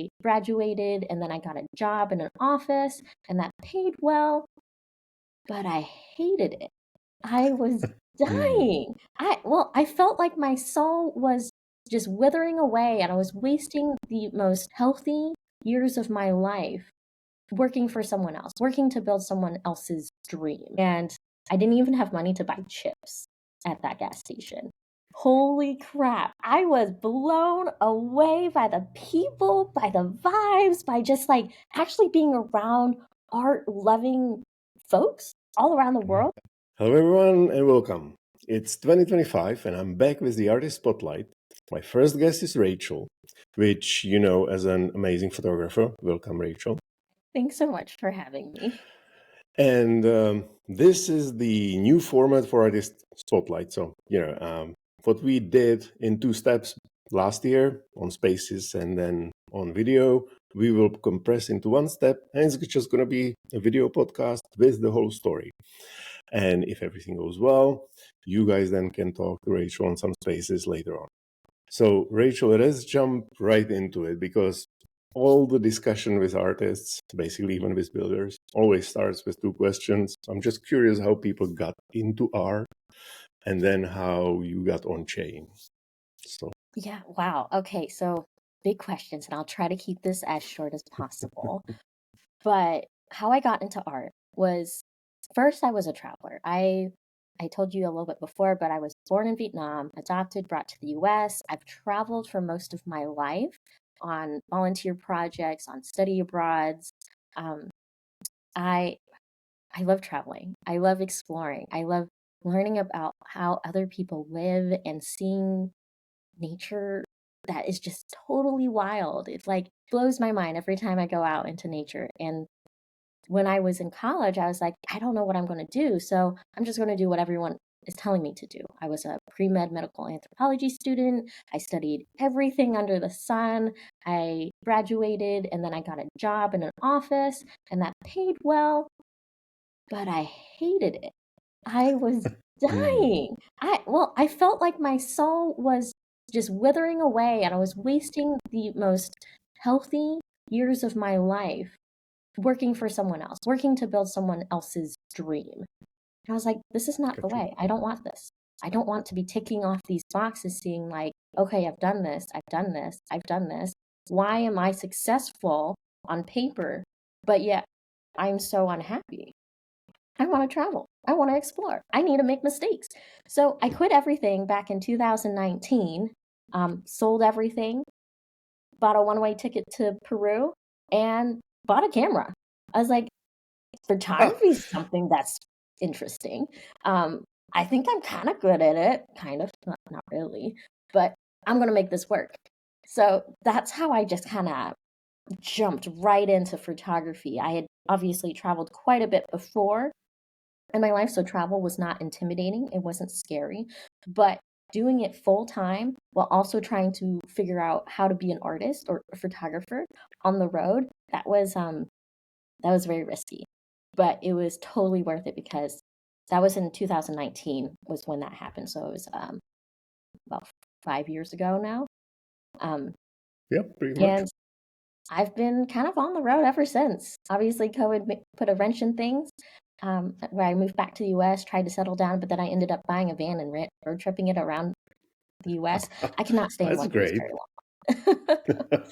I graduated and then I got a job in an office and that paid well, but I hated it. I was dying. I felt like my soul was just withering away and I was wasting the most healthy years of my life working for someone else, working to build someone else's dream. And I didn't even have money to buy chips at that gas station. Holy crap. I was blown away by the people, by the vibes, by just like actually being around art loving folks all around the world. Hello, everyone, and welcome. It's 2025, and I'm back with the Artist Spotlight. My first guest is Rachel, which you know as an amazing photographer. Welcome, Rachel. Thanks so much for having me. And this is the new format for Artist Spotlight. So, what we did in 2 steps last year on Spaces and then on video, we will compress into 1 step, and it's just going to be a video podcast with the whole story. And if everything goes well, you guys then can talk to Rachel on some Spaces later on. So, Rachel, let's jump right into it, because all the discussion with artists, basically even with builders, always starts with 2 questions. I'm just curious how people got into art and then how you got on chain. So Yeah, wow. Okay, so big questions, and I'll try to keep this as short as possible. But how I got into art was first I was a traveler. I told you a little bit before, but I was born in Vietnam, adopted, brought to the US. I've traveled for most of my life on volunteer projects, on study abroads. Um, I I love traveling. I love exploring. I love learning about how other people live and seeing nature that is just totally wild. It like blows my mind every time I go out into nature. And when I was in college, I was like, I don't know what I'm going to do. So I'm just going to do what everyone is telling me to do. I was a pre-med medical anthropology student. I studied everything under the sun. I graduated and then I got a job in an office and that paid well, but I hated it. I was dying. I felt like my soul was just withering away and I was wasting the most healthy years of my life working for someone else, working to build someone else's dream. And I was like, this is not the way. I don't want this. I don't want to be ticking off these boxes saying like, okay, I've done this, I've done this, I've done this. Why am I successful on paper, but yet I'm so unhappy? I want to travel. I want to explore. I need to make mistakes. So I quit everything back in 2019, sold everything, bought a one-way ticket to Peru, and bought a camera. I was like, photography is something that's interesting. I think I'm kind of good at it, kind of, not really, but I'm going to make this work. So that's how I just kind of jumped right into photography. I had obviously traveled quite a bit before in my life, so travel was not intimidating. It wasn't scary, but doing it full time while also trying to figure out how to be an artist or a photographer on the road, that was very risky, but it was totally worth it because that was in 2019 was when that happened. So it was about 5 years ago now. yeah, pretty much. And I've been kind of on the road ever since. Obviously, COVID put a wrench in things. Where I moved back to the US, tried to settle down, but then I ended up buying a van and road tripping it around the US. I cannot stay in That's one place great. very long.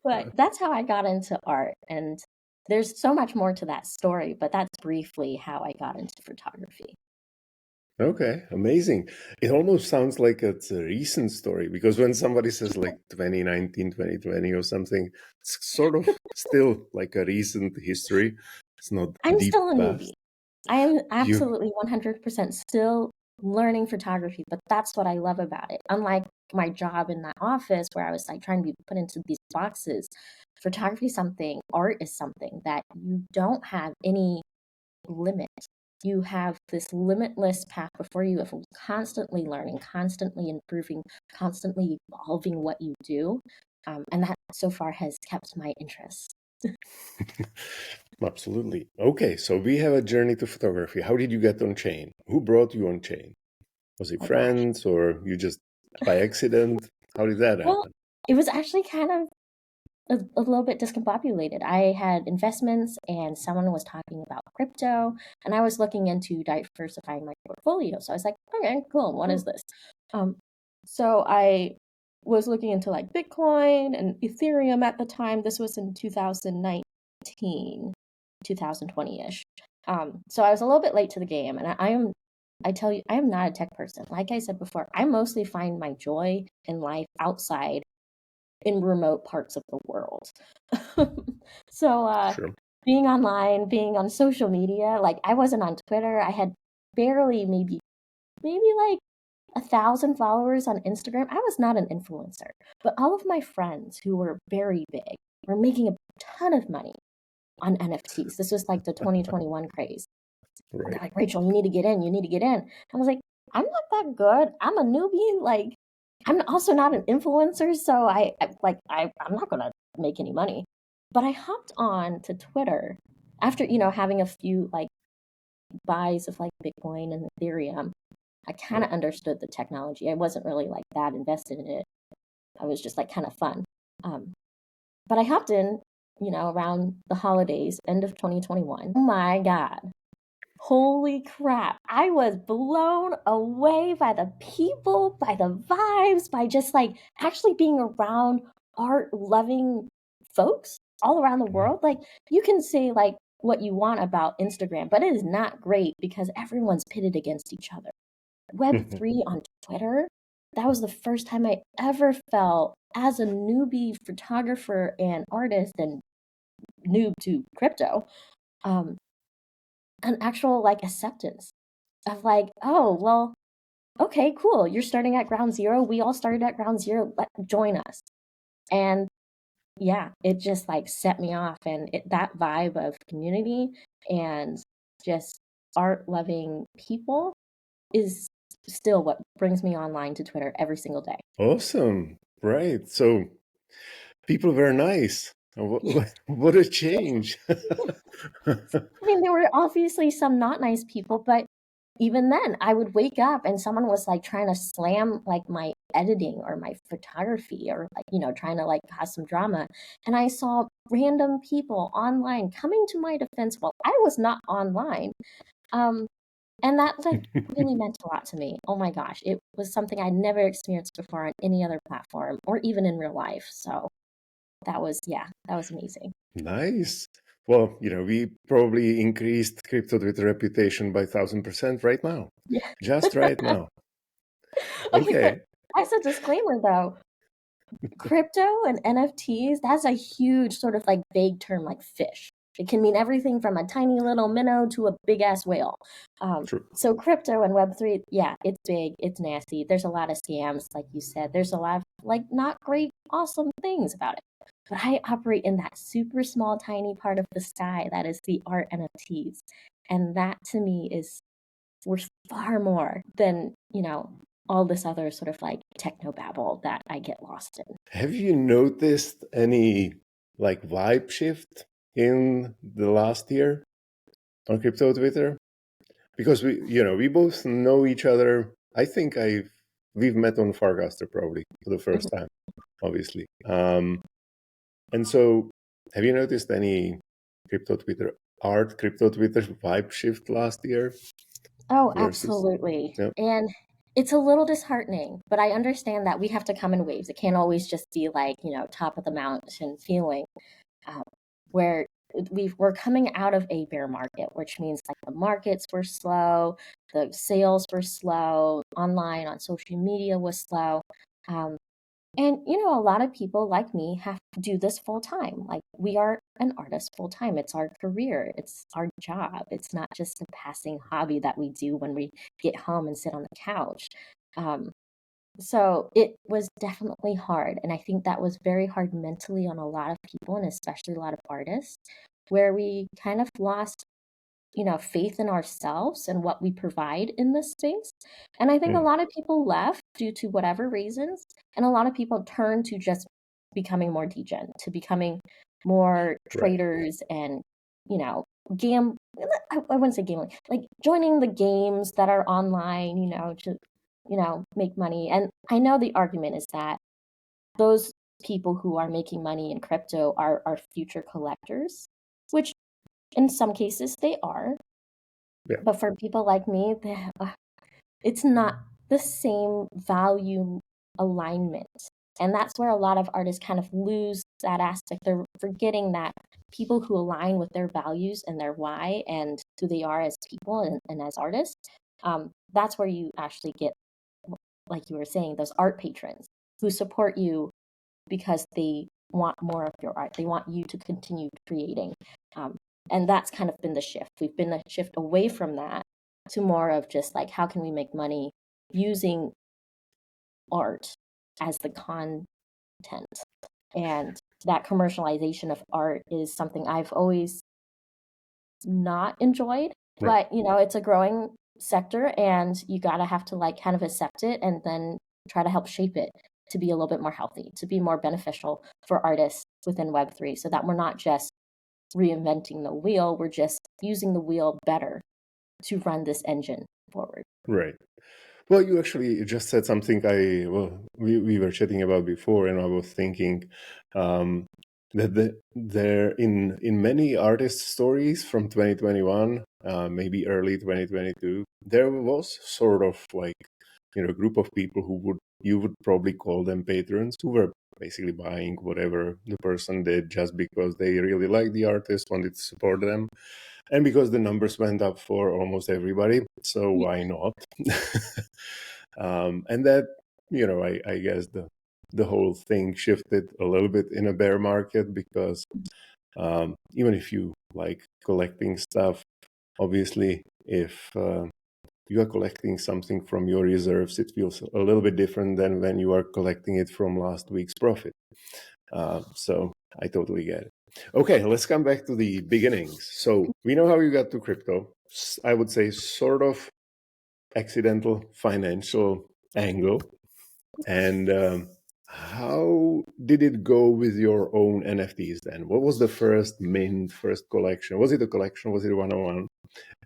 But that's how I got into art. And there's so much more to that story, but that's briefly how I got into photography. Okay, amazing. It almost sounds like it's a recent story, because when somebody says like 2019, 2020 or something, it's sort of still like a recent history. It's not I'm deep still a past. newbie. I am absolutely 100% still learning photography, but that's what I love about it. Unlike my job in that office where I was like trying to be put into these boxes, photography is something, art is something that you don't have any limit. You have this limitless path before you of constantly learning, constantly improving, constantly evolving what you do. And that so far has kept my interest. Absolutely. Okay, so we have a journey to photography. How did you get on chain? Who brought you on chain? Was it Oh gosh. friends or you just by accident? How did that Well, happen? it was actually kind of a little bit discombobulated. I had investments and someone was talking about crypto and I was looking into diversifying my portfolio. So I was like, okay, cool. What is this? Um, so I was looking into like Bitcoin and Ethereum at the time. This was in 2019, 2020-ish. So I was a little bit late to the game, and I tell you, I am not a tech person. Like I said before, I mostly find my joy in life outside in remote parts of the world. So Sure. being online, being on social media, like I wasn't on Twitter. I had barely maybe like 1,000 followers on Instagram. I was not an influencer, but all of my friends who were very big were making a ton of money on NFTs. This was like the 2021 craze. And they're Right. like, Rachel, you need to get in. You need to get in. I was like, I'm not that good. I'm a newbie. Like, I'm also not an influencer, so I'm not gonna make any money. But I hopped on to Twitter after, having a few like buys of like Bitcoin and Ethereum. I kind Yeah. of understood the technology. I wasn't really like that invested in it. I was just like kind of fun. Um, but I hopped in, around the holidays, end of 2021. Oh my God. Holy crap. I was blown away by the people, by the vibes, by just like actually being around art loving folks all around the Mhm. world. Like you can say like what you want about Instagram, but it is not great because everyone's pitted against each other. Web3 on Twitter, that was the first time I ever felt as a newbie photographer and artist and noob to crypto, um, an actual like acceptance of like, oh, well, okay, cool. You're starting at ground zero. We all started at ground zero. Join us. And yeah, it just like set me off. And that vibe of community and just art loving people is still what brings me online to Twitter every single day. Awesome. Right. So people were nice. What a change. I mean, there were obviously some not nice people, but even then, I would wake up and someone was like trying to slam like my editing or my photography or like, trying to like cause some drama. And I saw random people online coming to my defense while I was not online. Um, and that like really meant a lot to me. Oh my gosh, it was something I never experienced before on any other platform or even in real life. So that was amazing. Nice. Well, we probably increased crypto Twitter reputation by 1,000% right now. Yeah. Just right now. Okay, but Okay. as a disclaimer though, crypto and NFTs, that's a huge sort of like vague term like fish. It can mean everything from a tiny little minnow to a big ass whale. True. So crypto and Web3, yeah, it's big, it's nasty. There's a lot of scams, like you said. There's a lot of like not great, awesome things about it. But I operate in that super small, tiny part of the sky that is the art NFTs. And that to me is worth far more than, all this other sort of like techno babble that I get lost in. Have you noticed any like vibe shift in the last year on crypto Twitter? Because we both know each other. I think we've met on Farcaster probably for the first time, obviously. And so have you noticed any crypto Twitter vibe shift last year Oh, versus absolutely. yeah, And it's a little disheartening, but I understand that we have to come in waves. It can't always just be like, top of the mountain feeling, uh, where we're coming out of a bear market, which means like the markets were slow, the sales were slow, online on social media was slow. Um, and a lot of people like me have to do this full time. Like we are an artist full time. It's our career. It's our job. It's not just a passing hobby that we do when we get home and sit on the couch. Um, so it was definitely hard. And I think that was very hard mentally on a lot of people and especially a lot of artists, where we kind of lost faith in ourselves and what we provide in this space. And I think a mm, lot of people left due to whatever reasons, and a lot of people turned to just becoming more degen, to becoming more right. traders and, you know, gam I wouldn't say gambling, like joining the games that are online, to, make money. And I know the argument is that those people who are making money in crypto are future collectors, which in some cases they are. Yeah. But for people like me, it's not the same value alignment. And that's where a lot of artists kind of lose that aspect. They're forgetting that people who align with their values and their why and who they are as people and as artists, that's where you actually get, like you were saying, those art patrons who support you because they want more of your art. They want you to continue creating. And that's kind of been the shift. We've been a shift away from that to more of just like, how can we make money using art as the content? And that commercialization of art is something I've always not enjoyed. Right. But, it's a growing sector and you gotta have to like kind of accept it and then try to help shape it to be a little bit more healthy, to be more beneficial for artists within Web3 so that we're not just reinventing the wheel, we're just using the wheel better to run this engine forward. Right. Well, you actually just said something we were chatting about before, and I was thinking that there in many artist stories from 2021, maybe early 2022, there was sort of like a group of people you would probably call them patrons, who were basically buying whatever the person did just because they really liked the artist, wanted to support them. And because the numbers went up for almost everybody, so why not? And that, I guess the whole thing shifted a little bit in a bear market because even if you like collecting stuff, obviously, if you are collecting something from your reserves, it feels a little bit different than when you are collecting it from last week's profit. So I totally get it. Okay, let's come back to the beginnings. So we know how you got to crypto. I would say sort of accidental financial angle. And how did it go with your own NFTs then? What was the first mint, first collection? Was it a collection? Was it a one-on-one?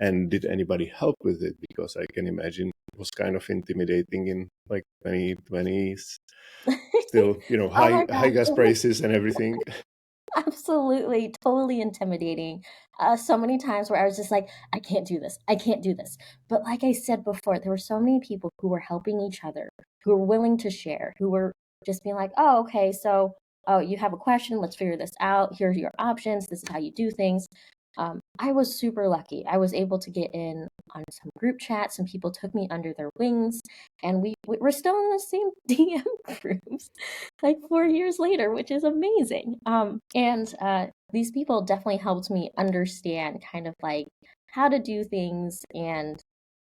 And did anybody help with it? Because I can imagine it was kind of intimidating in like 2020s. Still, Oh high my God. gas prices and everything. Absolutely, totally intimidating. So many times where I was just like, I can't do this. I can't do this. But like I said before, there were so many people who were helping each other, who were willing to share, who were just being like, oh, okay, so you have a question, let's figure this out. Here are your options. This is how you do things. I was super lucky. I was able to get in on some group chats. Some people took me under their wings, and we're still in the same DM groups like 4 years later, which is amazing. And these people definitely helped me understand kind of like how to do things and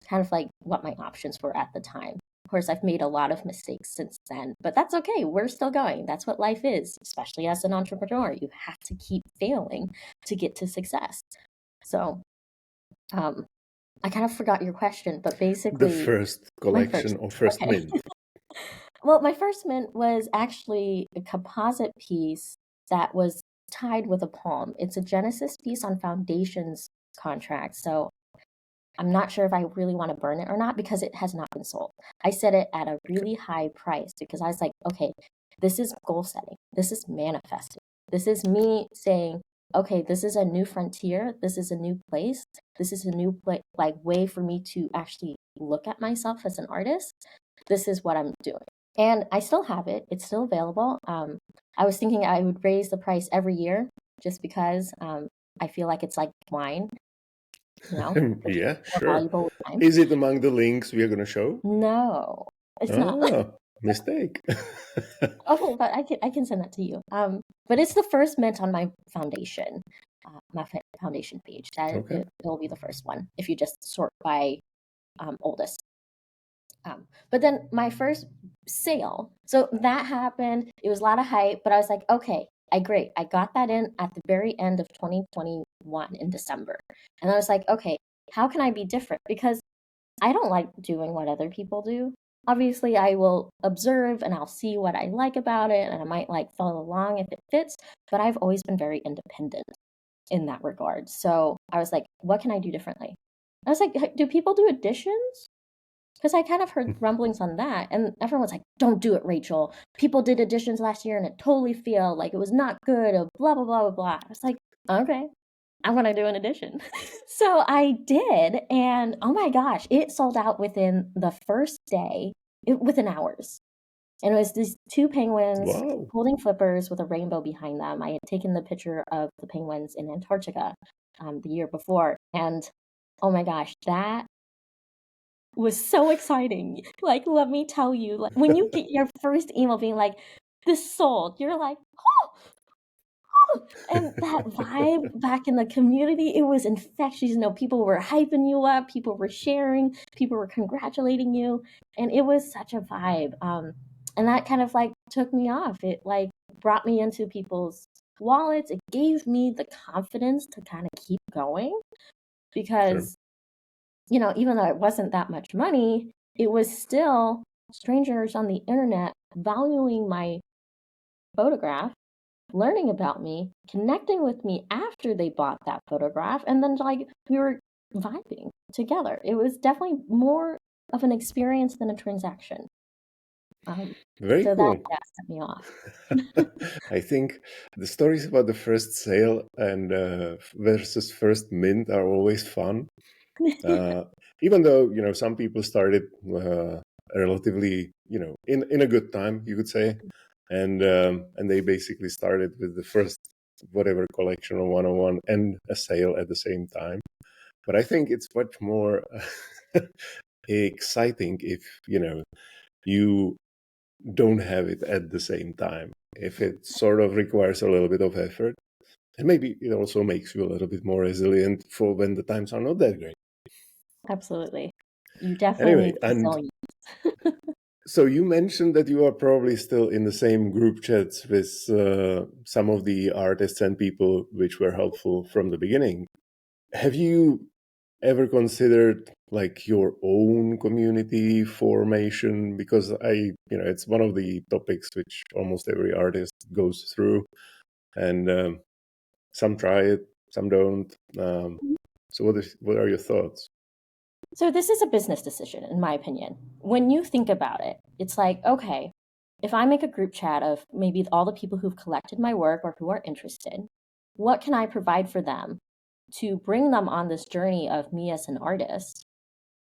kind of like what my options were at the time. Of course, I've made a lot of mistakes since then, but that's okay. We're still going. That's what life is, especially as an entrepreneur. You have to keep failing to get to success. So, I kind of forgot your question, but basically, The first my collection or first okay. mint. Well, my first mint was actually a composite piece that was tied with a poem. It's a Genesis piece on Foundation's contract. So I'm not sure if I really want to burn it or not because it has not been sold. I set it at a really high price because I was like, okay, this is goal setting. This is manifesting. This is me saying, okay, this is a new frontier. This is a new place. This is a new like way for me to actually look at myself as an artist. This is what I'm doing. And I still have it. It's still available. I was thinking I would raise the price every year just because I feel like it's like wine. Yeah, More sure. valuable with time. Is it among the links we are going to show? No, it's not. Mistake. Oh, but I can send that to you. But it's the first mint on my foundation, my foundation page. Okay. It'll be the first one if you just sort by oldest. But then my first sale, so that happened. It was a lot of hype, but I was like, okay, great. I got that in at the very end of 2021 in December. And I was like, okay, how can I be different? Because I don't like doing what other people do. Obviously, I will observe and I'll see what I like about it, and I might like follow along if it fits, but I've always been very independent in that regard. So I was like, what can I do differently? I was like, do people do additions? Because I kind of heard rumblings on that, and everyone was like, "Don't do it, Rachel. People did editions last year, and it totally failed. Like it was not good. Or blah blah blah blah blah." I was like, "Okay, I'm gonna do an edition." So I did, and oh my gosh, it sold out within the first day, within hours. And it was these two penguins Wow. holding flippers with a rainbow behind them. I had taken the picture of the penguins in Antarctica the year before, and oh my gosh, that was so exciting. Like, let me tell you, like when you get your first email being like, "This sold," you're like, "Oh!" And that vibe back in the community, it was infectious. You know, people were hyping you up, people were sharing, people were congratulating you, and it was such a vibe. And that kind of like took me off. It like brought me into people's wallets. It gave me the confidence to kind of keep going Sure. because, you know, even though it wasn't that much money, it was still strangers on the internet valuing my photograph, learning about me, connecting with me after they bought that photograph, and then like we were vibing together. It was definitely more of an experience than a transaction. Um, Very so that cool. yeah, set me off. I think the stories about the first sale and versus first mint are always fun. Uh, Even though some people started relatively in a good time, you could say, and they basically started with the first whatever collection or 101 and a sale at the same time. But I think it's much more exciting if you don't have it at the same time. If it sort of requires a little bit of effort, and maybe it also makes you a little bit more resilient for when the times are not that great. Absolutely. You definitely Anyway, need and resilience. so you mentioned that you are probably still in the same group chats with some of the artists and people which were helpful from the beginning. Have you ever considered like your own community formation? Because it's one of the topics which almost every artist goes through, and some try it, some don't. So what are your thoughts? So this is a business decision, in my opinion. When you think about it, it's like, okay, if I make a group chat of maybe all the people who've collected my work or who are interested, what can I provide for them to bring them on this journey of me as an artist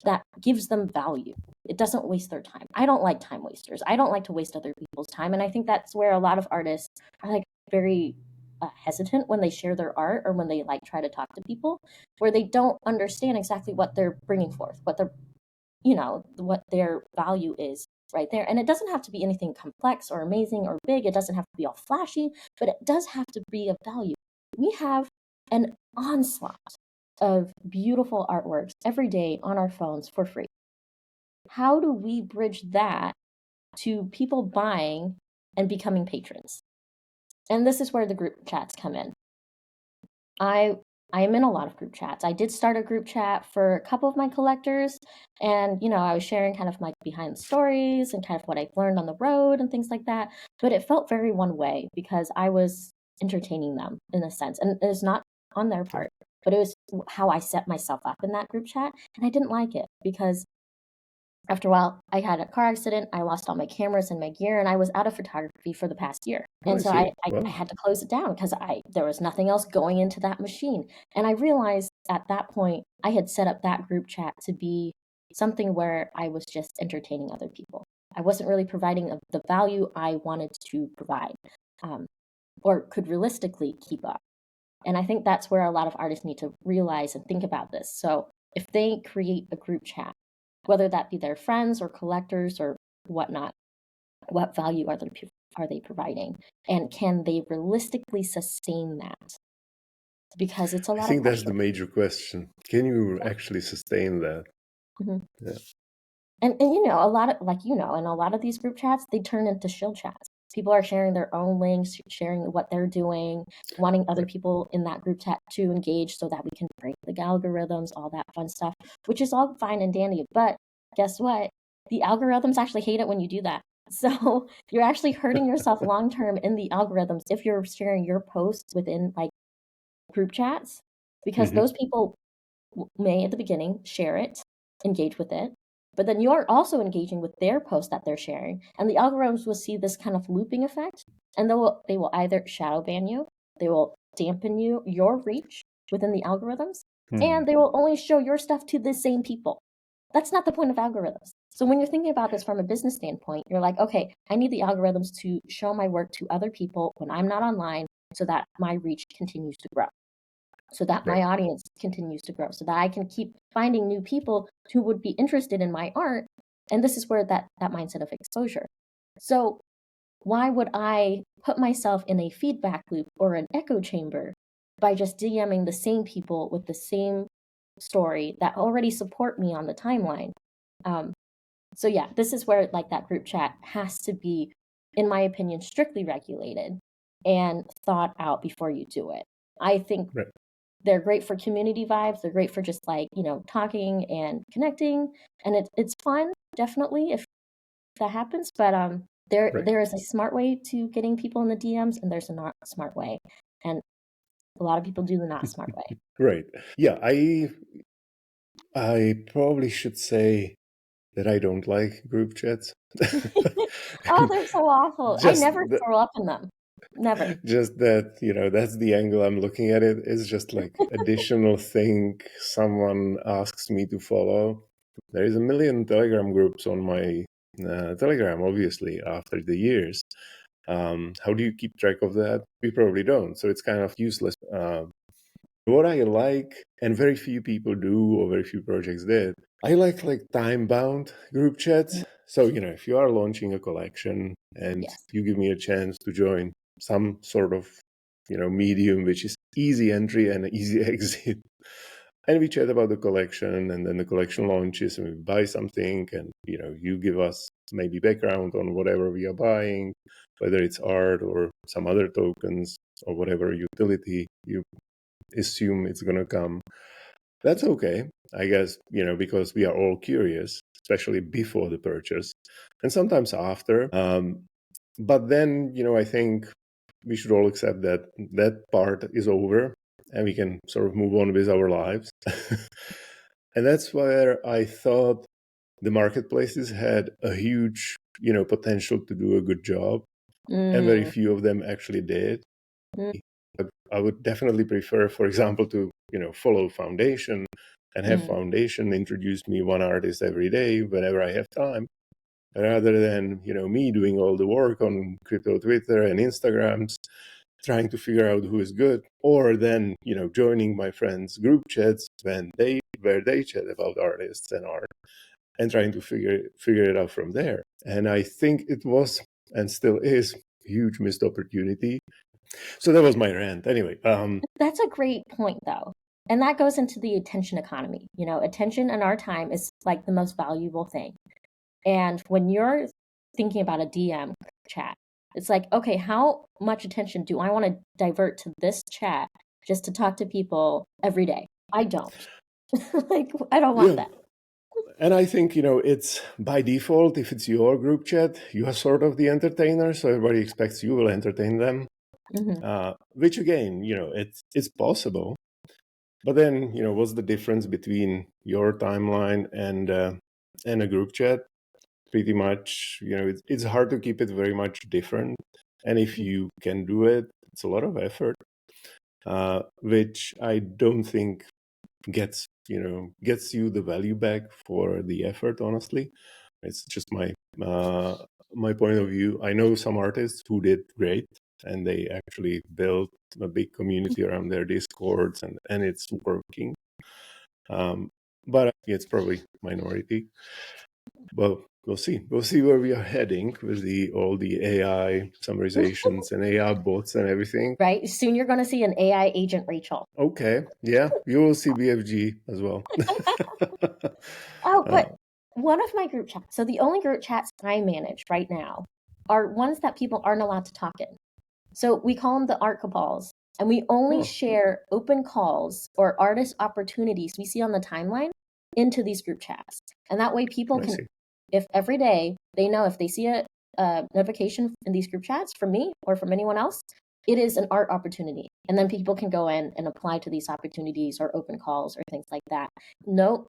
that gives them value? It doesn't waste their time. I don't like time wasters. I don't like to waste other people's time. And I think that's where a lot of artists are like very hesitant when they share their art or when they like try to talk to people, where they don't understand exactly what they're bringing forth, what they're, what their value is right there. And it doesn't have to be anything complex or amazing or big. It doesn't have to be all flashy, but it does have to be of value. We have an onslaught of beautiful artworks every day on our phones for free. How do we bridge that to people buying and becoming patrons? And this is where the group chats come in. I am in a lot of group chats. I did start a group chat for a couple of my collectors, and I was sharing kind of my behind the stories and kind of what I've learned on the road and things like that. But it felt very one way because I was entertaining them in a sense, and it was not on their part, but it was how I set myself up in that group chat, and I didn't like it because after a while, I had a car accident. I lost all my cameras and my gear, and I was out of photography for the past year. Oh, I And so see. I Well, had to close it down because there was nothing else going into that machine. And I realized at that point I had set up that group chat to be something where I was just entertaining other people. I wasn't really providing the value I wanted to provide, um, or could realistically keep up. And I think that's where a lot of artists need to realize and think about this. So if they create a group chat, whether that be their friends or collectors or whatnot, what value are they providing? And can they realistically sustain that? Because it's a I lot of think that's pressure. the major question. Can you actually sustain that? Mhm. Yeah. And a lot of and a lot of these group chats, they turn into shill chats. People are sharing their own links, sharing what they're doing, wanting other Right. people in that group chat to engage so that we can break the algorithms, all that fun stuff, which is all fine and dandy. But guess what? The algorithms actually hate it when you do that. So you're actually hurting yourself long term in the algorithms if you're sharing your posts within like group chats, because Hmm. those people may at the beginning share it, engage with it, but then you're also engaging with their post that they're sharing, and the algorithms will see this kind of looping effect, and they will either shadow ban you, they will dampen your reach within the algorithms, and they will only show your stuff to the same people. That's not the point of algorithms. So when you're thinking about this from a business standpoint, you're like, okay, I need the algorithms to show my work to other people when I'm not online so that my reach continues to grow, so that my audience continues to grow, so that I can keep finding new people who would be interested in my art. And this is where that mindset of exposure. So why would I put myself in a feedback loop or an echo chamber by just DMing the same people with the same story that already support me on the timeline? So yeah, this is where like that group chat has to be, in my opinion, strictly regulated and thought out before you do it. I think they're great for community vibes. They're great for just like, talking and connecting. And it's fun, definitely, if that happens. But there is a smart way to getting people in the DMs, and there's a not smart way. And a lot of people do the not smart way. Right. Yeah, I probably should say that I don't like group chats. Oh, they're so awful. I never throw up in them. Never. Just that, that's the angle I'm looking at it. It's just like additional thing someone asks me to follow. There is a million Telegram groups on my Telegram, obviously, after the years. How do you keep track of that? We probably don't. So it's kind of useless. What I like, and very few people do, or very few projects did, I like time-bound group chats. So, if you are launching a collection and you give me a chance to join some sort of, medium, which is easy entry and easy exit, and we chat about the collection, and then the collection launches and we buy something, and, you give us maybe background on whatever we are buying, whether it's art or some other tokens or whatever utility you assume it's going to come. That's okay, I guess, because we are all curious, especially before the purchase and sometimes after. But then, I think we should all accept that that part is over and we can sort of move on with our lives. And that's where I thought the marketplaces had a huge, potential to do a good job. And very few of them actually did. I would definitely prefer, for example, to follow Foundation and have Foundation introduce me one artist every day whenever I have time, rather than me doing all the work on crypto Twitter and Instagrams, trying to figure out who is good, or then joining my friends' group chats where they chat about artists and art, and trying to figure it out from there. And I think it was and still is a huge missed opportunity. So that was my rant. Anyway, that's a great point, though. And that goes into the attention economy. Attention in our time is like the most valuable thing. And when you're thinking about a DM chat, it's like, okay, how much attention do I want to divert to this chat just to talk to people every day? I don't. I don't want that. And I think, it's by default, if it's your group chat, you are sort of the entertainer. So everybody expects you will entertain them. Which again, it's possible, but then what's the difference between your timeline and a group chat? Pretty much, it's hard to keep it very much different. And if you can do it, it's a lot of effort, which I don't think gets you the value back for the effort. Honestly, it's just my point of view. I know some artists who did great, and they actually built a big community around their Discords, and it's working. But it's probably minority. Well, we'll see. We'll see where we are heading with all the AI summarizations and AI bots and everything. Right. Soon you're going to see an AI agent Rachel. Okay. Yeah. You will see BFG as well. But one of my group chats, so the only group chats I manage right now are ones that people aren't allowed to talk in. So we call them the art cabals, and we only share open calls or artist opportunities we see on the timeline into these group chats. And that way people can, if every day they know if they see a notification in these group chats from me or from anyone else, it is an art opportunity. And then people can go in and apply to these opportunities or open calls or things like that. No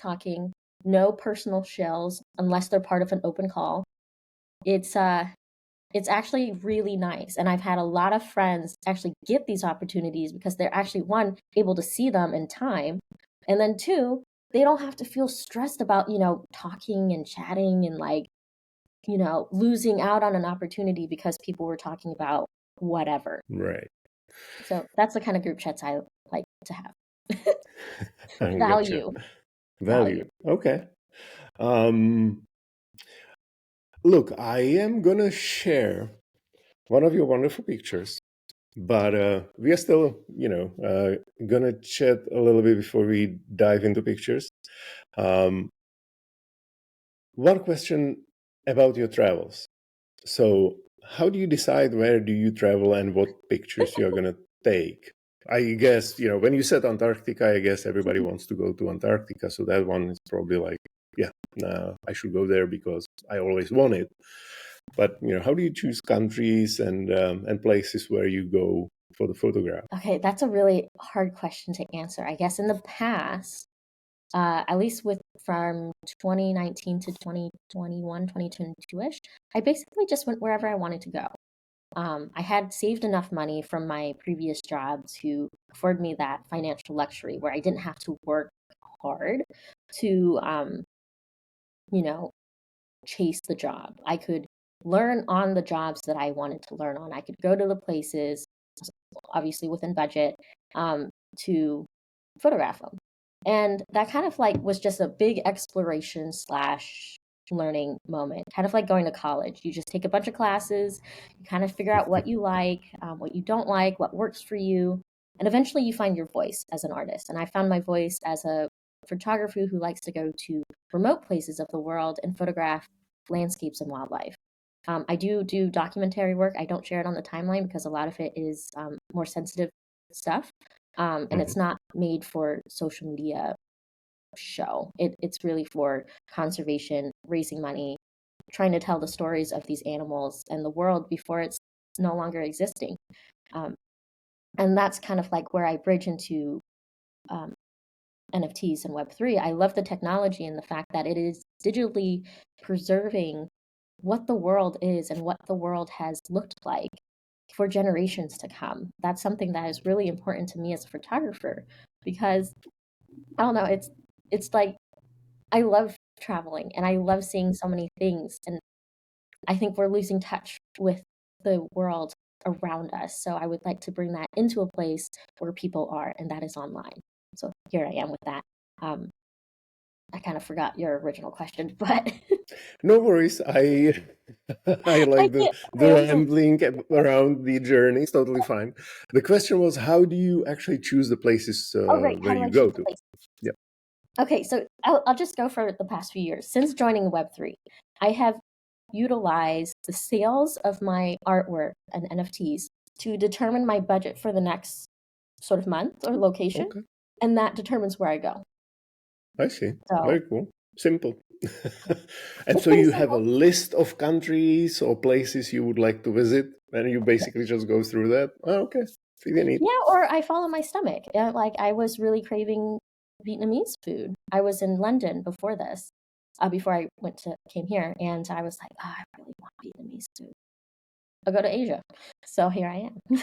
talking, no personal shills unless they're part of an open call. It's actually really nice. And I've had a lot of friends actually get these opportunities because they're actually, one, able to see them in time. And then two, they don't have to feel stressed about, talking and chatting and like, losing out on an opportunity because people were talking about whatever. Right. So that's the kind of group chats I like to have. Gotcha. Value. Value. Okay. Look, I am gonna share one of your wonderful pictures, but we are still, gonna chat a little bit before we dive into pictures. One question about your travels. So, how do you decide where do you travel and what pictures you're gonna take? I guess, when you said Antarctica, I guess everybody wants to go to Antarctica. So that one is probably like, yeah, I should go there because I always want it. But, how do you choose countries and places where you go for the photograph? Okay, that's a really hard question to answer. I guess in the past, at least from 2019 to 2021, 2022-ish, I basically just went wherever I wanted to go. I had saved enough money from my previous job to afford me that financial luxury where I didn't have to work hard to, chase the job. I could learn on the jobs that I wanted to learn on. I could go to the places, obviously within budget, to photograph them. And that kind of like was just a big exploration slash learning moment, kind of like going to college. You just take a bunch of classes, you kind of figure out what you like, what you don't like, what works for you. And eventually you find your voice as an artist. And I found my voice as a photographer who likes to go to remote places of the world and photograph landscapes and wildlife. I do documentary work. I don't share it on the timeline because a lot of it is more sensitive stuff. And it's not made for social media show. It's really for conservation, raising money, trying to tell the stories of these animals and the world before it's no longer existing. And that's kind of like where I bridge into NFTs and Web3. I love the technology and the fact that it is digitally preserving what the world is and what the world has looked like for generations to come. That's something that is really important to me as a photographer because I don't know, it's like I love traveling and I love seeing so many things, and I think we're losing touch with the world around us. So I would like to bring that into a place where people are, and that is online. So here I am with that. I kind of forgot your original question, but No worries. I I I like the get rambling. rambling around the journey. It's totally fine. The question was, how do you actually choose the places Oh, right. How where do I you choose go the to? place? Yeah. Okay, so I'll just go for the past few years. Since joining Web3, I have utilized the sales of my artwork and NFTs to determine my budget for the next sort of month or location, Okay. and that determines where I go. I see. So Very cool. Simple. And it's so pretty you have a simple. list of countries or places you would like to visit, and you basically just go through that. Oh, okay. Pretty neat. Yeah, or I follow my stomach. Like I was really craving Vietnamese food. I was in London before this, before I came here, and I was like, oh, I really want Vietnamese food. I'll go to Asia. So here I am.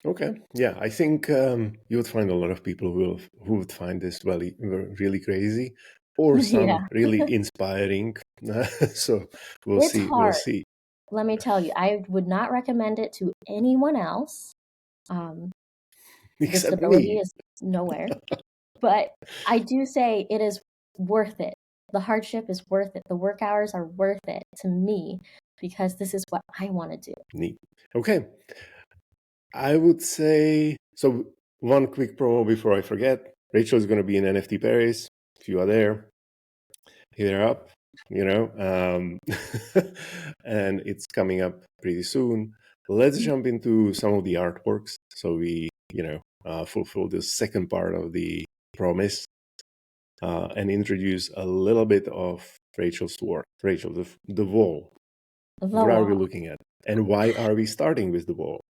Okay. Yeah, I think you would find a lot of people who would find this really crazy, or some Yeah, really inspiring. So we'll it's see. We'll hard. see. Let me tell you, I would not recommend it to anyone else. Um, the Except stability me. is nowhere, but I do say it is worth it. The hardship is worth it. The work hours are worth it to me because this is what I want to do. Neat. Okay. I would say so. One quick promo before I forget. Rachel is going to be in NFT Paris. If you are there, hit her up. And it's coming up pretty soon. Let's jump into some of the artworks. So we, fulfill the second part of the promise and introduce a little bit of Rachel's work. Rachel, the wall. The What are we wall. looking at? And why are we starting with the wall?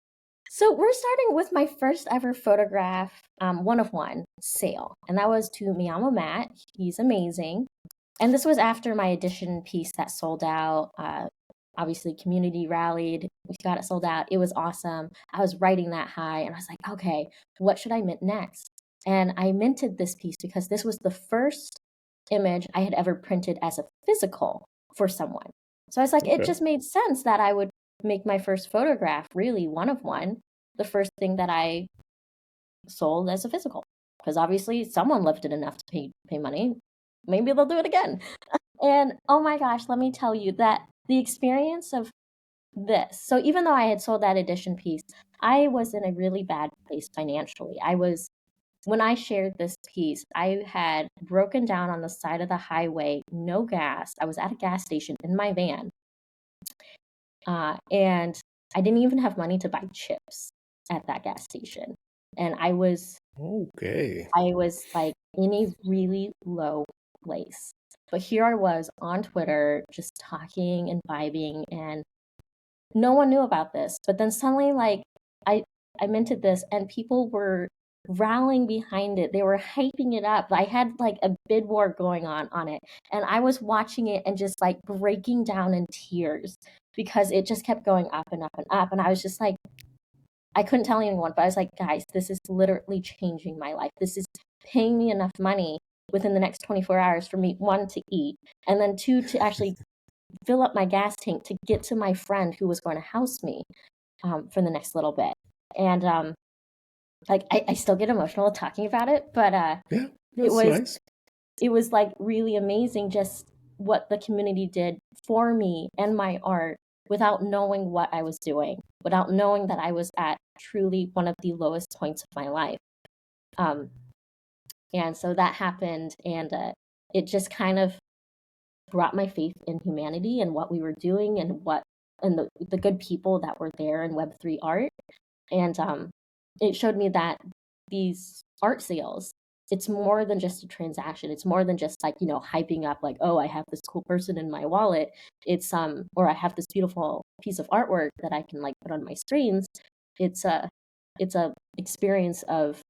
So we're starting with my first ever photograph, one of one sale, and that was to Miyamo Matt. He's amazing, and this was after my edition piece that sold out. Obviously, community rallied. We got it sold out. It was awesome. I was riding that high, and I was like, okay, what should I mint next? And I minted this piece because this was the first image I had ever printed as a physical for someone. So I was like, it Okay. just made sense that I would make my first photograph really one of one, the first thing that I sold as a physical. Because obviously someone lifted enough to pay money. Maybe they'll do it again. And oh my gosh, let me tell you that the experience of this. So even though I had sold that edition piece, I was in a really bad place financially. When I shared this piece, I had broken down on the side of the highway, no gas. I was at a gas station in my van, and I didn't even have money to buy chips at that gas station. And I was Okay. like in a really low place. But here I was on Twitter just talking and vibing, and no one knew about this. But then suddenly, like, I minted this, and people were rallying behind it. They were hyping it up. I had like a bid war going on it, and I was watching it and just like breaking down in tears because it just kept going up and up and up. And I was just like, I couldn't tell anyone, but I was like, guys, this is literally changing my life. This is paying me enough money within the next 24 hours for me, one, to eat, and then two, to actually fill up my gas tank to get to my friend who was going to house me for the next little bit. And like I still get emotional talking about it, but Yeah, it that's nice. was like really amazing just what the community did for me and my art without knowing what I was doing, without knowing that I was at truly one of the lowest points of my life. And so that happened, and it just kind of brought my faith in humanity and what we were doing and the good people that were there in Web3 art. And it showed me that these art sales, it's more than just a transaction. It's more than just like, hyping up like, oh, I have this cool person in my wallet. It's or I have this beautiful piece of artwork that I can like put on my screens. It's a experience of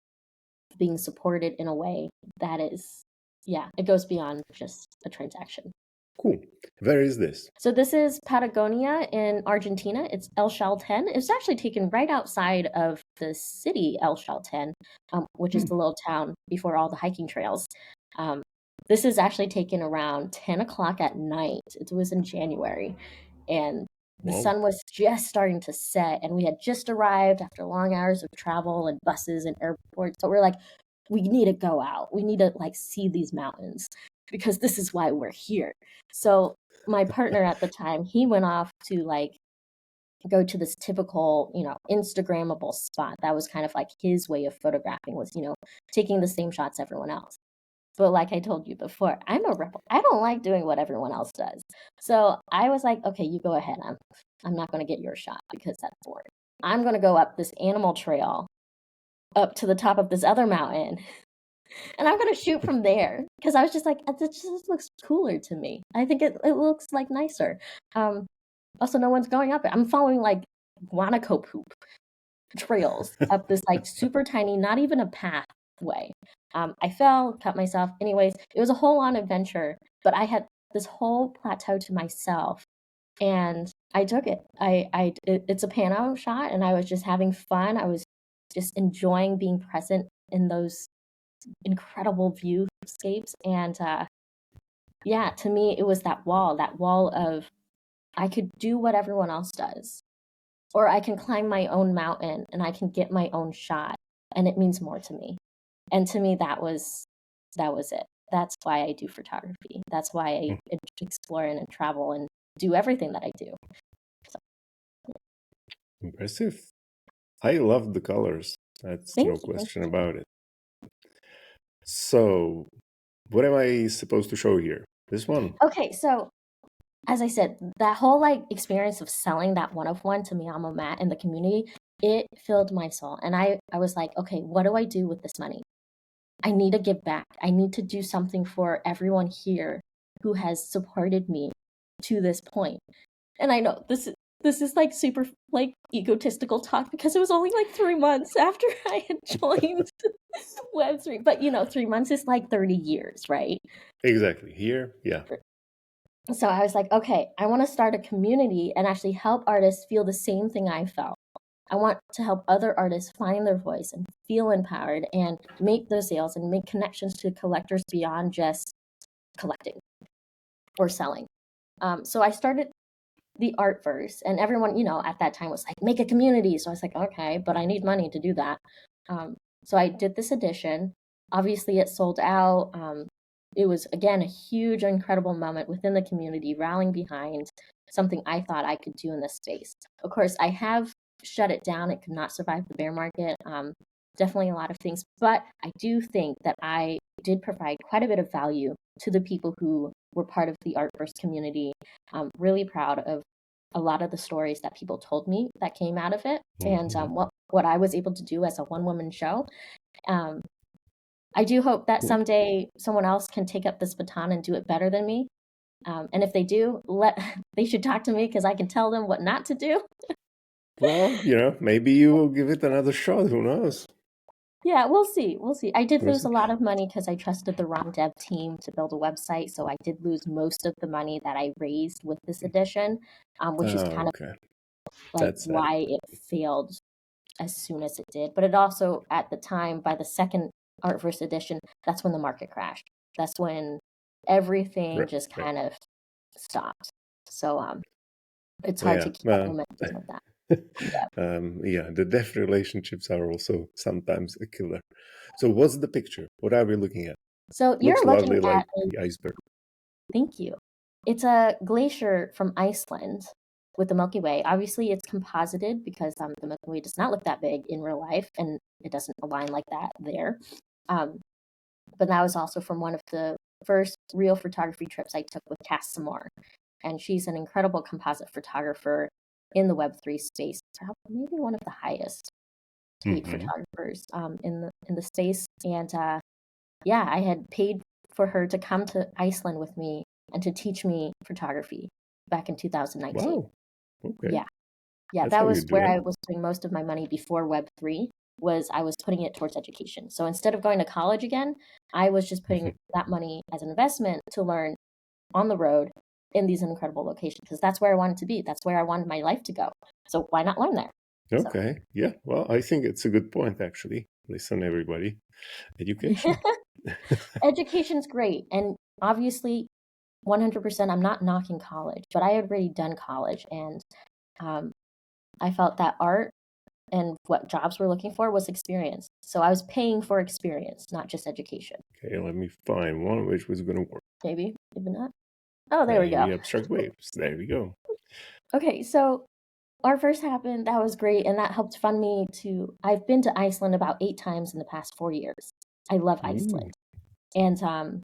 being supported in a way that is, yeah, it goes beyond just a transaction. Cool. Where is this? So this is Patagonia in Argentina. It's El Chalten. It's actually taken right outside of the city El Chalten, which is the little town before all the hiking trails. This is actually taken around 10 o'clock at night. It was in January, and the Wow. sun was just starting to set, and we had just arrived after long hours of travel and buses and airports. So we're like, we need to go out. We need to like see these mountains because this is why we're here. So my partner at the time, he went off to like go to this typical, Instagrammable spot. That was kind of like his way of photographing was, taking the same shots everyone else. But like I told you before, I'm a rebel. I don't like doing what everyone else does. So I was like, okay, you go ahead. I'm not going to get your shot because that's boring. I'm going to go up this animal trail up to the top of this other mountain, and I'm going to shoot from there because I was just like, it just looks cooler to me. I think it looks like nicer. Also, no one's going up it. I'm following like guanaco poop trails up this like super tiny, not even a pathway. I fell, cut myself. Anyways, it was a whole on adventure, but I had this whole plateau to myself, and I took it. It's a pano shot, and I was just having fun. I was just enjoying being present in those incredible viewscapes, and yeah, to me, it was that wall of I could do what everyone else does, or I can climb my own mountain and I can get my own shot, and it means more to me. And to me, that was it. That's why I do photography. That's why I explore and travel and do everything that I do. So, Impressive. I love the colors. That's no question about it. So, what am I supposed to show here? This one. Okay, so as I said, that whole like experience of selling that one of one to Miyamo Matt and the community, it filled my soul. And I was like, okay, what do I do with this money? I need to give back. I need to do something for everyone here who has supported me to this point. And I know this is like super like egotistical talk because it was only like 3 months after I had joined Web3. But 3 months is like 30 years, right? Exactly. Here, yeah. So I was like, okay, I want to start a community and actually help artists feel the same thing I felt. I want to help other artists find their voice and feel empowered and make those sales and make connections to collectors beyond just collecting or selling. So I started the Artverse, and everyone, at that time was like, make a community. So I was like, okay, but I need money to do that. So I did this edition. Obviously, it sold out. It was, again, a huge, incredible moment within the community, rallying behind something I thought I could do in this space. Of course, I have shut it down. It could not survive the bear market. Definitely a lot of things. But I do think that I did provide quite a bit of value to the people who were part of the Artverse community. I'm really proud of a lot of the stories that people told me that came out of it, and what I was able to do as a one-woman show. I do hope that someday someone else can take up this baton and do it better than me. And if they do, they should talk to me because I can tell them what not to do. Well, maybe you will give it another shot. Who knows? Yeah, we'll see. We'll see. I did lose a lot of money because I trusted the wrong dev team to build a website. So I did lose most of the money that I raised with this edition, which is kind of like why it failed as soon as it did. But it also, at the time, by the second Artverse edition, that's when the market crashed. That's when everything just kind of stopped. So it's hard to keep up momentum with that. The deaf relationships are also sometimes a killer. So what's the picture? What are we looking at? So you're looking at like the iceberg. Thank you. It's a glacier from Iceland with the Milky Way. Obviously, it's composited because the Milky Way does not look that big in real life, and it doesn't align like that there. But that was also from one of the first real photography trips I took with Cass Samore. And she's an incredible composite photographer in the Web3 space, maybe one of the highest paid photographers in the space. And I had paid for her to come to Iceland with me and to teach me photography back in 2019. Wow. Okay. Yeah, that was where I was doing most of my money before Web3. I was putting it towards education. So instead of going to college again, I was just putting that money as an investment to learn on the road in these incredible locations, because that's where I wanted to be. That's where I wanted my life to go. So why not learn there? Okay. So. Yeah. Well, I think it's a good point, actually. Listen, everybody. Education. Education's great. And obviously, 100%, I'm not knocking college, but I had already done college. And I felt that art and what jobs we're looking for was experience. So I was paying for experience, not just education. Okay, let me find one which was going to work. Maybe not. Oh, there we go. Abstract waves. There we go. Okay, so Artverse happened. That was great, and that helped fund me to. I've been to Iceland about 8 times in the past 4 years. I love Iceland, and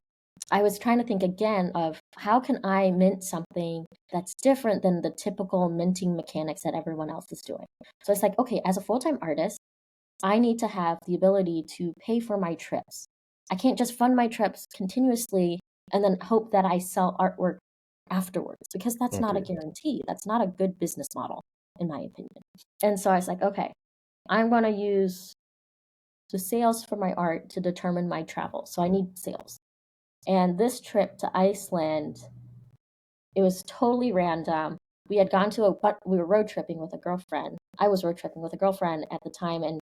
I was trying to think again of how can I mint something that's different than the typical minting mechanics that everyone else is doing. So it's like, okay, as a full-time artist, I need to have the ability to pay for my trips. I can't just fund my trips continuously and then hope that I sell artwork afterwards, because that's not a guarantee. That's not a good business model, in my opinion. And so I was like, okay, I'm going to use the sales for my art to determine my travel. So I need sales. And this trip to Iceland, it was totally random. We had gone we were road tripping with a girlfriend. I was road tripping with a girlfriend at the time, and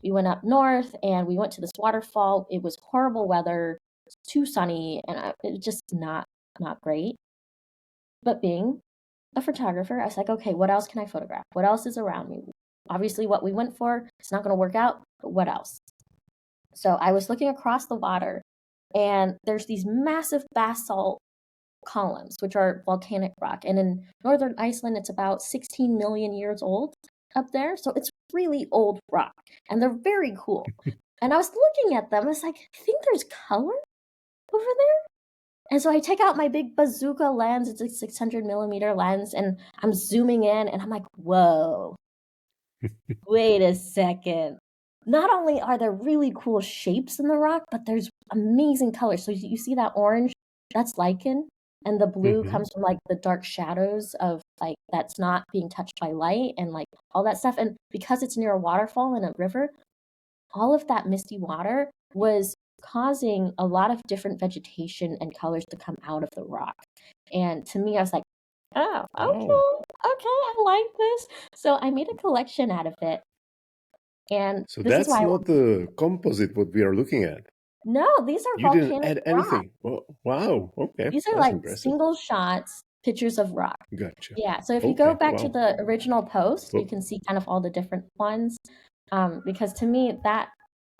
we went up north and we went to this waterfall. It was horrible weather, too sunny, and it was just not great. But being a photographer, I was like, okay, what else can I photograph? What else is around me? Obviously, what we went for, it's not going to work out, but what else? So I was looking across the water, and there's these massive basalt columns, which are volcanic rock. And in northern Iceland, it's about 16 million years old up there. So it's really old rock, and they're very cool. And I was looking at them, I was like, I think there's color over there. And so I take out my big bazooka lens. It's a 600 millimeter lens, and I'm zooming in, and I'm like, whoa, wait a second. Not only are there really cool shapes in the rock, but there's amazing colors. So you see that orange? That's lichen. and the blue Hmm. comes from like the dark shadows of like that's not being touched by light and like all that stuff. And because it's near a waterfall and a river, all of that misty water was causing a lot of different vegetation and colors to come out of the rock. And to me, I was like, oh, Wow. okay, I like this. So I made a collection out of it. And So this is that's why not the composite what we are looking at. no, these are You didn't volcanic add rock. anything. Well, wow. Okay, These are that's like impressive. single shots, pictures of rock. Gotcha. Yeah, so if you go Okay. back to Wow. the original post, you Well, can see kind of all the different ones. Because to me, that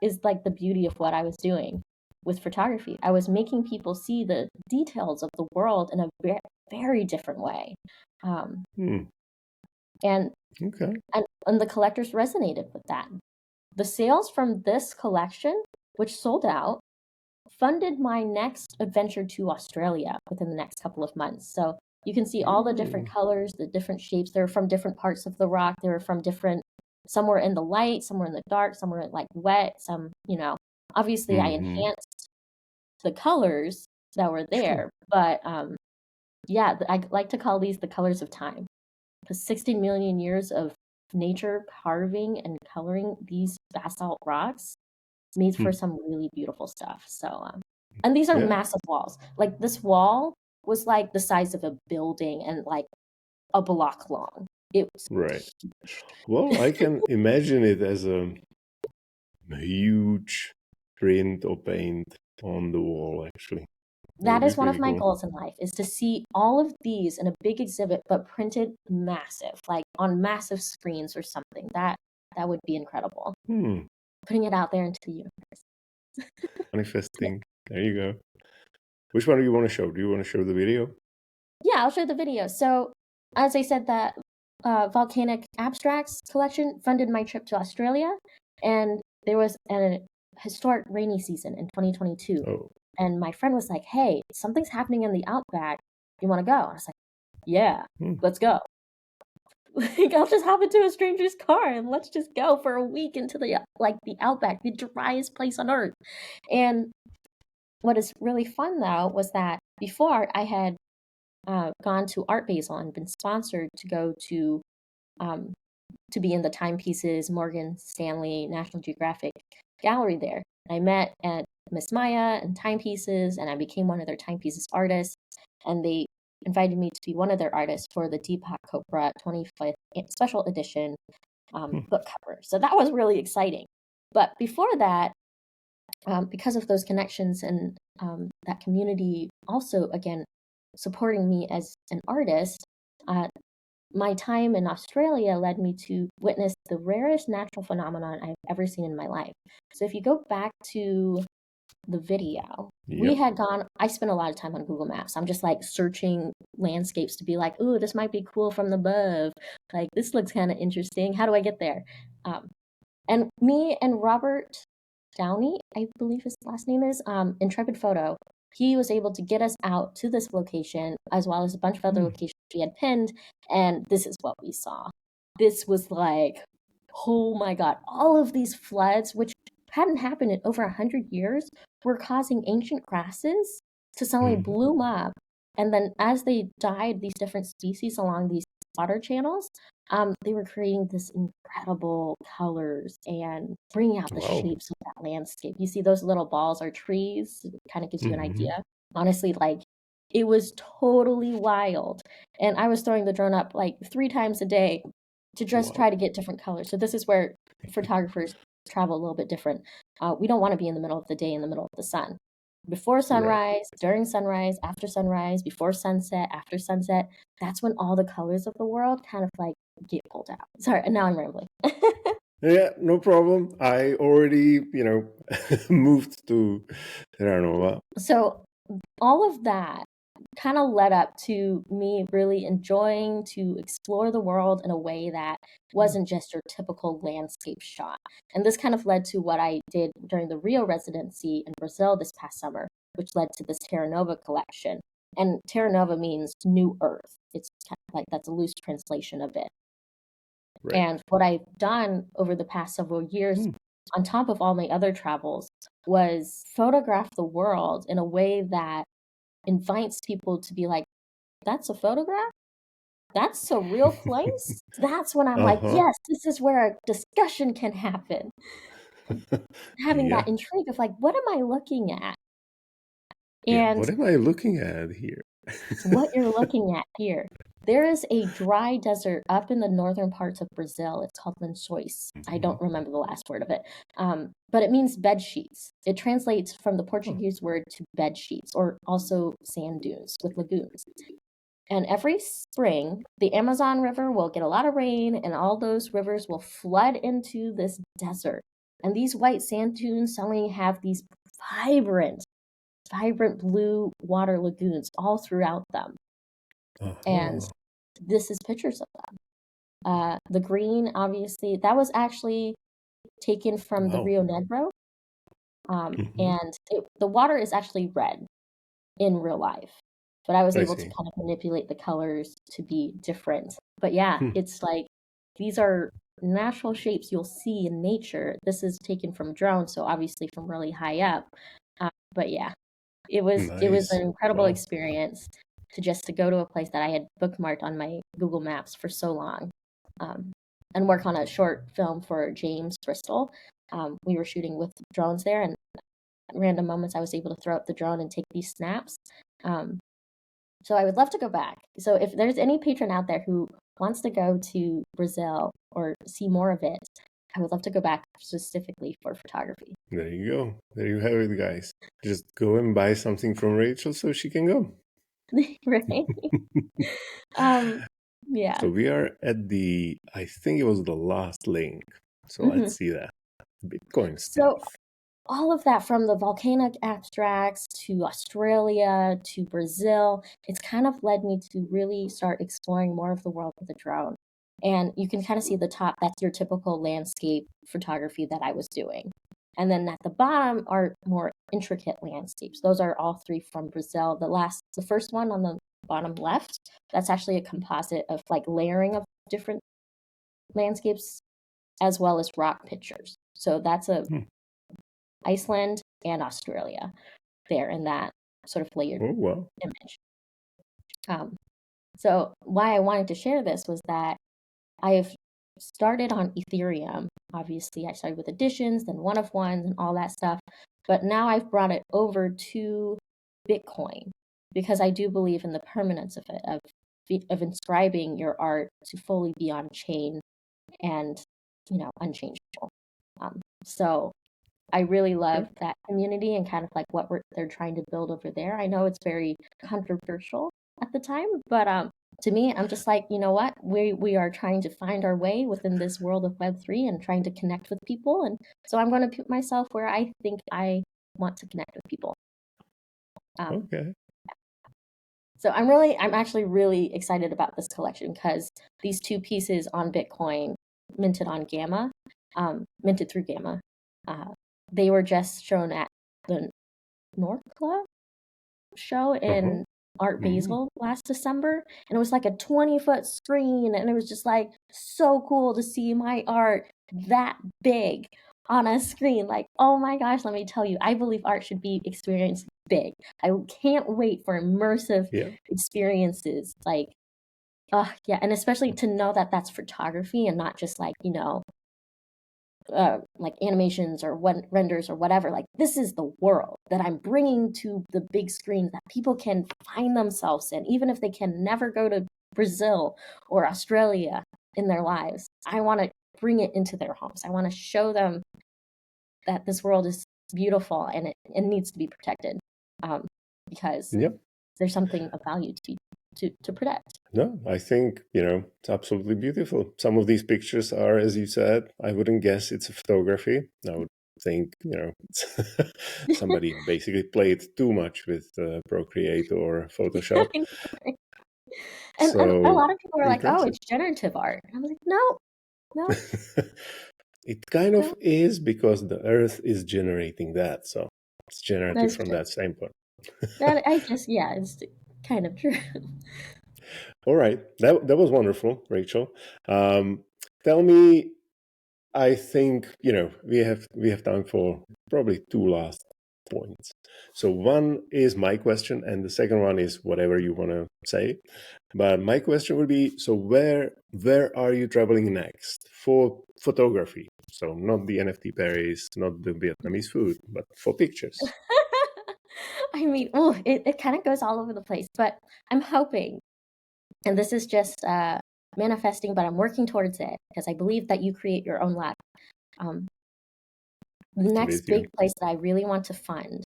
is like the beauty of what I was doing with photography. I was making people see the details of the world in a very different way. Um, hmm. and, Okay. and the collectors resonated with that. The sales from this collection, which sold out, funded my next adventure to Australia within the next couple of months. So you can see all the different Mm, colors, the different shapes. They're from different parts of the rock. They were from different, some were in the light, some were in the dark, some were like wet, some, obviously I hmm. enhanced the colors that were Sure. there. But yeah, I like to call these the colors of time because 60 million years of nature carving and coloring these basalt rocks made for Hmm. some really beautiful stuff. So, and these are Yeah. massive walls. Like this wall was like the size of a building and like a block long. It was Right. huge. Well, I can imagine it as a huge print or paint on the wall, actually. That That would be is one of pretty my cool. goals in life is to see all of these in a big exhibit, but printed massive, like on massive screens or something. That would be incredible. Hmm. Putting it out there into the universe. Manifesting. There you go. Which one do you want to show? Do you want to show the video? Yeah, I'll show the video. So, as I said, that volcanic abstracts collection funded my trip to Australia, and there was a historic rainy season in 2022. Oh. And my friend was like, "Hey, something's happening in the outback. You want to go?" I was like, "Yeah, Hmm. let's go." Like, I'll just hop into a stranger's car and let's just go for a week into the outback, the driest place on earth. And what is really fun though was that before I had gone to Art Basel and been sponsored to go um, to be in the Timepieces Morgan Stanley National Geographic gallery there. And I met at Miss Maya and Timepieces, and I became one of their Timepieces artists. And they invited me to be one of their artists for the Deepak Chopra 25th special edition Hmm. book cover. So that was really exciting. But before that, because of those connections and that community also, again, supporting me as an artist, uh, my time in Australia led me to witness the rarest natural phenomenon I've ever seen in my life. So if you go back to the video, Yep. I spent a lot of time on Google Maps. I'm just like searching landscapes to be like, ooh, this might be cool from above. Like, this looks kind of interesting. How do I get there? Um, and me and Robert Downey, I believe his last name is, Intrepid Photo, he was able to get us out to this location as well as a bunch of other Hmm. locations we had pinned. And this is what we saw. This was like, oh my God, all of these floods, which hadn't happened in over 100 years, were causing ancient grasses to suddenly Hmm. bloom up. And then as they died, these different species along these water channels, they were creating this incredible colors and bringing out the Wow. shapes of that landscape. You see those little balls are trees. It kind of gives you an Hmm. idea. Honestly, like it was totally wild. And I was throwing the drone up like 3 times a day to just Wow. try to get different colors. So this is where photographers travel a little bit different. We don't want to be in the middle of the day, in the middle of the sun. Before Right. sunrise, during sunrise, after sunrise, before sunset, after sunset, that's when all the colors of the world kind of like get pulled out. Sorry, and now I'm rambling. Yeah, no problem. I already, moved to Terra Nova. So all of that kind of led up to me really enjoying to explore the world in a way that wasn't just your typical landscape shot. And this kind of led to what I did during the Rio residency in Brazil this past summer, which led to this Terra Nova collection. And Terra Nova means new earth. It's kind of like that's a loose translation of it. Right. And what I've done over the past several years, Hmm. on top of all my other travels, was photograph the world in a way that invites people to be like, that's a photograph? That's a real place? That's when I'm like, Uh-huh. yes, this is where a discussion can happen. Having Yeah. that intrigue of like, what am I looking at? Yeah. And What am I looking at here? what you're looking at here, there is a dry desert up in the northern parts of Brazil. It's called Lençóis. I don't remember the last word of it, but it means bed sheets. It translates from the Oh. Portuguese word to bed sheets, or also sand dunes with lagoons. And every spring, the Amazon River will get a lot of rain, and all those rivers will flood into this desert. And these white sand dunes suddenly have these vibrant blue water lagoons all throughout them. And Uh-huh. this is pictures of them. The green, obviously, that was actually taken from the Wow. Rio Negro. Mhm. And the water is actually red in real life. But I was I able to see. kind of manipulate the colors to be different. But yeah, Hmm. it's like these are natural shapes you'll see in nature. This is taken from drones, so obviously from really high up. But yeah, it was Nice. an incredible Wow. experience to go to a place that I had bookmarked on my Google Maps for so long, and work on a short film for James Bristol. We were shooting with drones there, and at random moments I was able to throw up the drone and take these snaps. Um, so I would love to go back. So if there's any patron out there who wants to go to Brazil or see more of it, I would love to go back specifically for photography. There you go. There you have it, guys. Just go and buy something from Rachel so she can go. Right? Yeah. So we are at I think it was the last link. So hmm let's see that. Bitcoin So stuff. all of that, from the volcanic abstracts to Australia to Brazil, it's kind of led me to really start exploring more of the world with a drone. And you can kind of see the top, that's your typical landscape photography that I was doing. And then at the bottom are more intricate landscapes. Those are all three from Brazil. The first one on the bottom left, that's actually a composite of like layering of different landscapes as well as rock pictures. So that's a Hmm. Iceland and Australia there in that sort of layered Oh, wow. image. Um, so why I wanted to share this was that I've started on Ethereum. Obviously, I started with editions, then one of ones, and all that stuff. But now I've brought it over to Bitcoin because I do believe in the permanence of it, of inscribing your art to fully be on chain and unchangeable. So I really Okay. love that community and kind of like what they're trying to build over there. I know it's very controversial at the time, but to me, I'm just like, you know what? We are trying to find our way within this world of Web3 and trying to connect with people. And so I'm going to put myself where I think I want to connect with people. Okay. So I'm actually really excited about this collection because these two pieces on Bitcoin, minted on Gamma, minted through Gamma, uh, they were just shown at the North Club show Uh-huh. in Art Mm. Basel last December, and it was like a 20-foot screen, and it was just like so cool to see my art that big on a screen. Like, oh my gosh, let me tell you, I believe art should be experienced big. I can't wait for immersive Yeah. experiences. Like, yeah, and especially to know that that's photography and not just like, like animations or renders or whatever. Like, this is the world that I'm bringing to the big screen that people can find themselves in, even if they can never go to Brazil or Australia in their lives. I want to bring it into their homes. I want to show them that this world is beautiful and it needs to be protected, because Yep. there's something of value to protect. No, I think, it's absolutely beautiful. Some of these pictures are, as you said, I wouldn't guess it's a photography. I would think, somebody basically played too much with Procreate or Photoshop. And a So lot of people are like, oh, impressive. it's generative art. And I'm like, no, no, It kind of no, is because the Earth is generating that. So it's generative that's from true. that standpoint. That I guess, yeah, it's kind of true. All right. That was wonderful, Rachel. Tell me, I think, we have time for probably two last points. So one is my question, and the second one is whatever you want to say. But my question would be: so where are you traveling next for photography? So not the NFT Paris, not the Vietnamese food, but for pictures. I mean, it kind of goes all over the place, but I'm hoping, and this is just manifesting, but I'm working towards it because I believe that you create your own life. Um, the next With you. big place that I really want to fund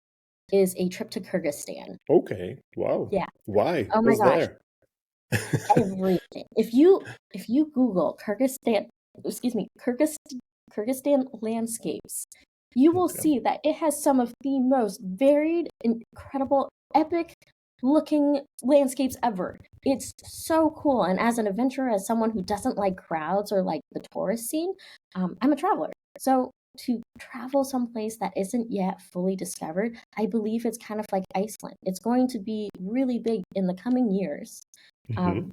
is a trip to Kyrgyzstan. Okay. Wow. Yeah. Why? Oh my What's gosh, there? everything. If you Google Kyrgyzstan, excuse me, Kyrgyzstan landscapes, you will Okay. see that it has some of the most varied, incredible, epic looking landscapes ever. It's so cool. And as an adventurer, as someone who doesn't like crowds or like the tourist scene, I'm a traveler. So to travel someplace that isn't yet fully discovered, I believe it's kind of like Iceland. It's going to be really big in the coming years, Mhm. um,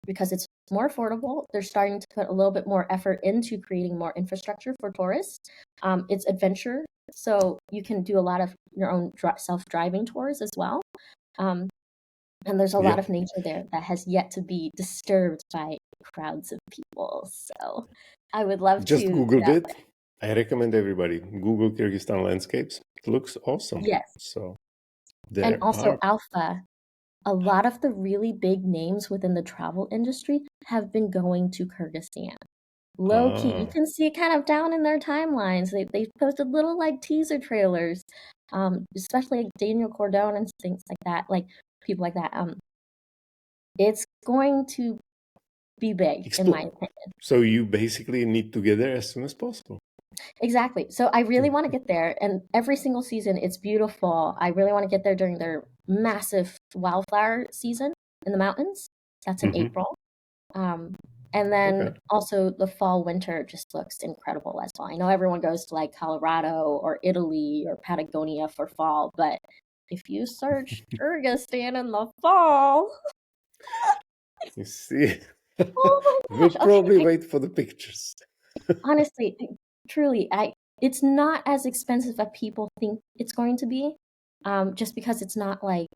because it's more affordable. They're starting to put a little bit more effort into creating more infrastructure for tourists. It's adventure, so you can do a lot of your own self-driving tours as well. Um, and there's a lot Yeah. of nature there that has yet to be disturbed by crowds of people. So I would love Just to. Googled it. I recommend everybody Google Kyrgyzstan landscapes. It looks awesome. Yes. So And there also are. Alpha, a lot of the really big names within the travel industry have been going to Kyrgyzstan. Low key, you Ah, can see it kind of down in their timelines. They've posted little like teaser trailers, especially like Daniel Cordone and things like that, like people like that. It's going to be big, in my explore. opinion. So you basically need to get there as soon as possible. Exactly. So I really want to Mm-hmm. get there, and every single season it's beautiful. I really want to get there during their massive wildflower season in the mountains. That's in Mm-hmm. April. Um, and then Okay. also the fall winter just looks incredible as well. I know everyone goes to like Colorado or Italy or Patagonia for fall, but if you search Kyrgyzstan in the fall, You see, oh my we'll gosh. Okay, probably wait for the pictures. honestly, truly, it's not as expensive as people think it's going to be, just because it's not like,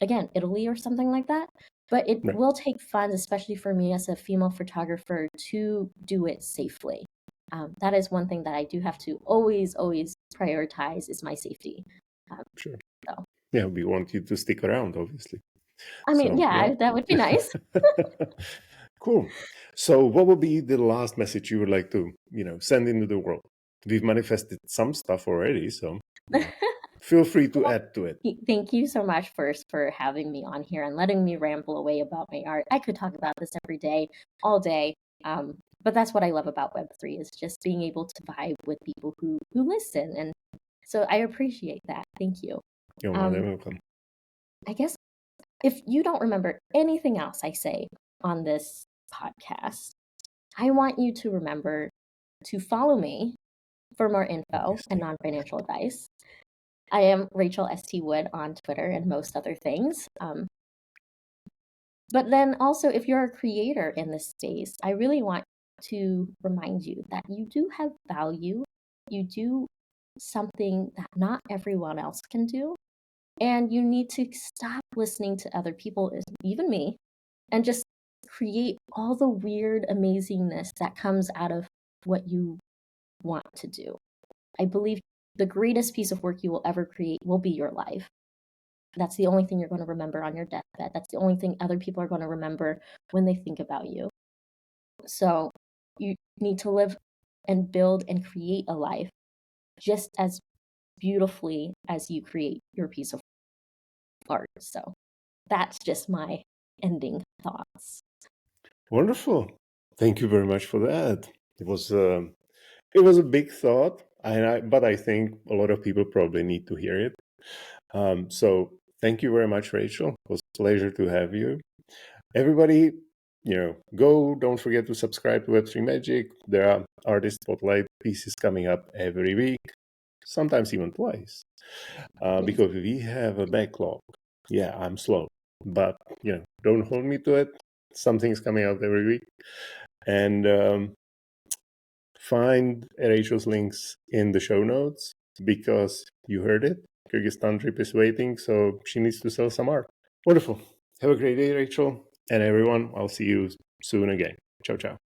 again, Italy or something like that. But it Right. will take funds, especially for me as a female photographer, to do it safely. That is one thing that I do have to always, always prioritize is my safety. Um, Sure. so, Yeah, we want you to stick around, obviously. I mean, So yeah. yeah, that would be nice. Cool. So what would be the last message you would like to, send into the world? We've manifested some stuff already, so feel free to add to it. Thank you so much first for having me on here and letting me ramble away about my art. I could talk about this every day, all day. But that's what I love about Web3 is just being able to vibe with people who listen. And so I appreciate that. Thank you. You're more than Um, welcome. I guess if you don't remember anything else I say on this podcast, I want you to remember to follow me for more info and Obviously. non-financial advice. I am Rachel St. Wood on Twitter and most other things. But then also, if you're a creator in this space, I really want to remind you that you do have value. You do something that not everyone else can do. And you need to stop listening to other people, even me, and just create all the weird amazingness that comes out of what you want to do. I believe the greatest piece of work you will ever create will be your life. That's the only thing you're going to remember on your deathbed. That's the only thing other people are going to remember when they think about you. So you need to live and build and create a life just as beautifully as you create your piece of art. So that's just my ending thoughts. Wonderful. Thank you very much for that. It was a big thought, but I think a lot of people probably need to hear it. So thank you very much, Rachel. It was a pleasure to have you. Everybody, don't forget to subscribe to Web3Magic. There are artist spotlight pieces coming up every week, sometimes even twice, because we have a backlog. Yeah, I'm slow, but don't hold me to it. Something's coming out every week, and find Rachel's links in the show notes because you heard it. Kyrgyzstan trip is waiting, so she needs to sell some art. Wonderful. Have a great day, Rachel. And everyone, I'll see you soon again. Ciao, ciao.